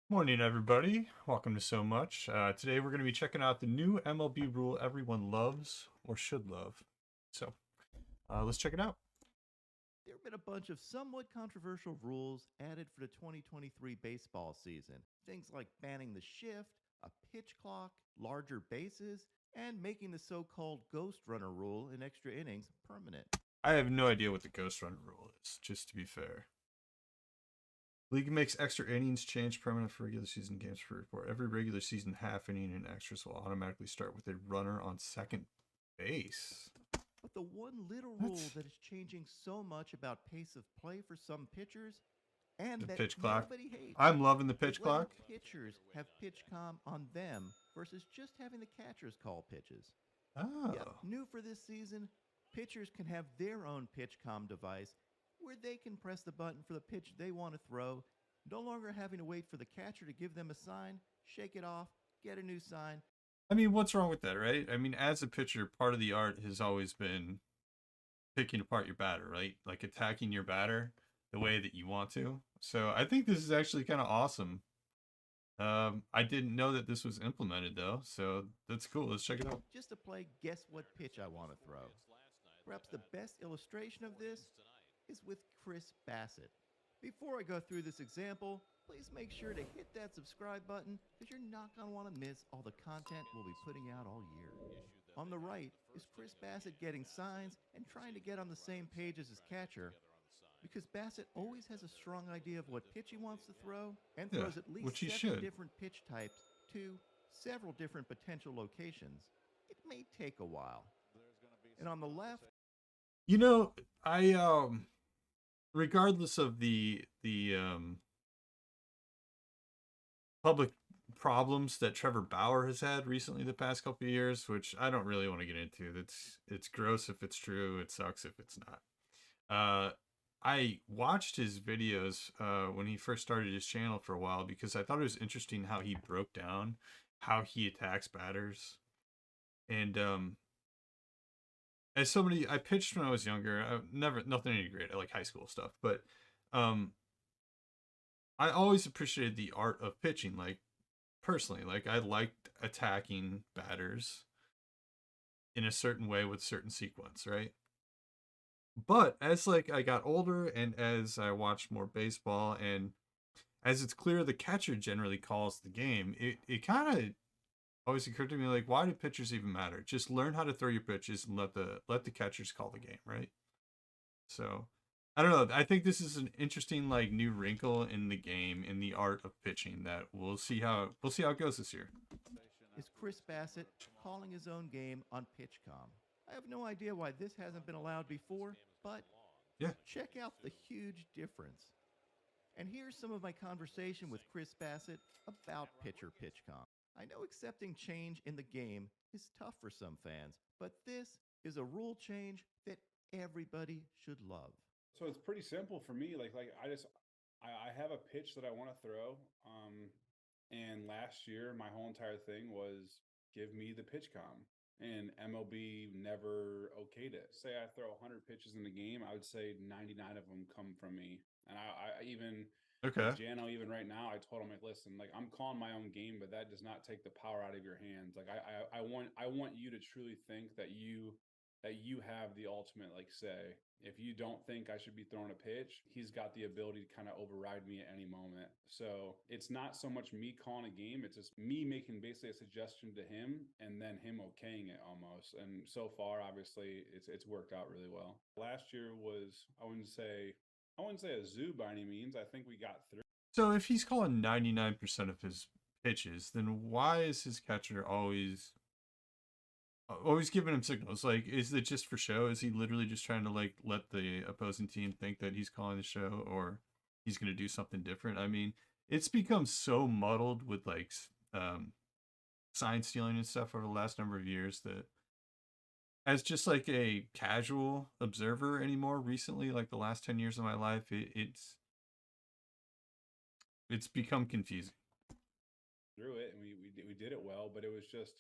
Morning, everybody. Welcome to So Much. Today we're going to be checking out the new MLB rule everyone loves or should love. So let's check it out. There have been a bunch of somewhat controversial rules added for the 2023 baseball season. Things like banning the shift, a pitch clock, larger bases, and making the so called ghost runner rule in extra innings permanent. I have no idea what the Ghost Runner rule is, just to be fair. League makes extra innings change permanent for regular season games per report. Every regular season half inning and extras will automatically start with a runner on second base. But the one little What? rule that is changing so much about pace of play for some pitchers and The that pitch clock. nobody hates I'm loving the is pitch letting clock. pitchers have pitch com on them versus just having the catchers call pitches. Yep, Oh. new for this season, pitchers can have their own PitchCom device where they can press the button for the pitch they want to throw, no longer having to wait for the catcher to give them a sign, shake it off, get a new sign. I mean, what's wrong with that, right? I mean, as a pitcher, part of the art has always been picking apart your batter, right? Like attacking your batter the way that you want to. So I think this is actually kind of awesome. I didn't know that this was implemented though, so that's cool. Let's check it out. Just to play guess what pitch I want to throw. Perhaps the best illustration of this is with Chris Bassett. Before I go through this example, please make sure to hit that subscribe button because you're not going to want to miss all the content we'll be putting out all year. On the right is Chris Bassett getting signs and trying to get on the same page as his catcher because Bassett always has a strong idea of what pitch he wants to throw and Yeah, throws at which least he 7 should. different pitch types to several different potential locations. It may take a while. And on the left, You know, I regardless of the public problems that Trevor Bauer has had recently the past couple of years, which I don't really want to get into. It's gross if it's true. It sucks if it's not. I watched his videos when he first started his channel for a while because I thought it was interesting how he broke down how he attacks batters. And as somebody, I pitched when I was younger. I never nothing any great. I like high school stuff, but um, I always appreciated the art of pitching. Like personally, like I liked attacking batters in a certain way with certain sequence, right? But as like I got older and as I watched more baseball and as it's clear the catcher generally calls the game, it kind of always occurred to me like why do pitchers even matter? Just learn how to throw your pitches and let the catchers call the game, right? So I don't know. I think this is an interesting like new wrinkle in the game in the art of pitching that we'll see how it goes this year. is Chris Bassett calling his own game on PitchCom. I have no idea why this hasn't been allowed before, but Yeah. check out the huge difference. And here's some of my conversation with Chris Bassett about pitcher PitchCom. I know accepting change in the game is tough for some fans, but this is a rule change that everybody should love. So it's pretty simple for me. I have a pitch that I want to throw. And last year my whole entire thing was give me the pitch com. And MLB never okayed it. Say I throw 100 pitches in the game, I would say 99 of them come from me. And I even Okay. with Jano, even right now, I told him like, listen, like I'm calling my own game, but that does not take the power out of your hands. Like I want you to truly think that you have the ultimate like say. If you don't think I should be throwing a pitch, he's got the ability to kind of override me at any moment. So it's not so much me calling a game, it's just me making basically a suggestion to him and then him okaying it almost. And so far, obviously, it's worked out really well. Last year was I wouldn't say a zoo by any means. I think we got through. So if he's calling 99% of his pitches, then why is his catcher always giving him signals? Like, is it just for show? Is he literally just trying to like let the opposing team think that he's calling the show or he's going to do something different? I mean, it's become so muddled with like sign stealing and stuff over the last number of years that as just like a casual observer anymore recently, like the last 10 years of my life, it's become confusing. Through it, and we did it well, but it was just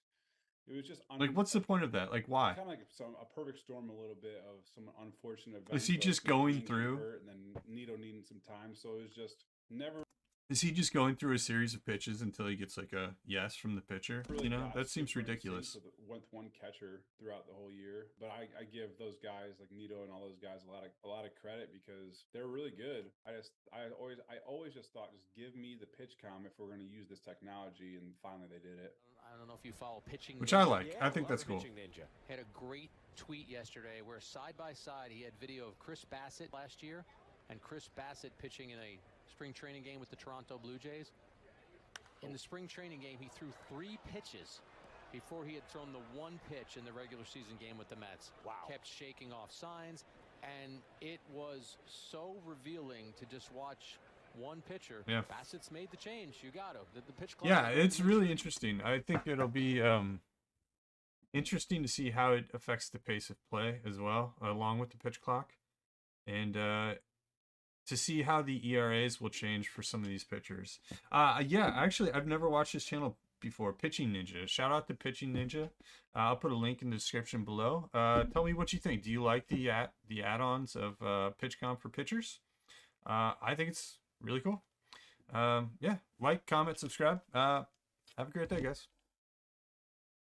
Like, what's the point of that? Like, why? kind of like a perfect storm, a little bit of some unfortunate Is events he of just some going teams getting through? hurt, and then Nito needing some time. So it was just never. Is he just going through a series of pitches until he gets like a yes from the pitcher? Really You know, got that seems super in sync ridiculous. with one catcher throughout the whole year. But I give those guys like Nito and all those guys a lot of credit because they're really good. I always just thought, just give me the pitch count if we're going to use this technology, and finally they did it. I don't know if you follow Pitching Which Ninja. I like. I think that's cool. Pitching Ninja had a great tweet yesterday where side by side he had video of Chris Bassett last year and Chris Bassett pitching in a spring training game with the Toronto Blue Jays. In the spring training game, he threw 3 pitches before he had thrown the 1 pitch in the regular season game with the Mets. Wow. Kept shaking off signs, and it was so revealing to just watch one pitcher. Yeah. Bassett's made the change. You got to. The pitch clock. Yeah, it's really interesting. I think it'll be interesting to see how it affects the pace of play as well, along with the pitch clock, and to see how the ERAs will change for some of these pitchers. Yeah, actually, I've never watched this channel before, Pitching Ninja. Shout out to Pitching Ninja. I'll put a link in the description below. Tell me what you think. Do you like the add-ons of PitchCom for pitchers? I think it's really cool. Yeah, like, comment, subscribe. Have a great day, guys.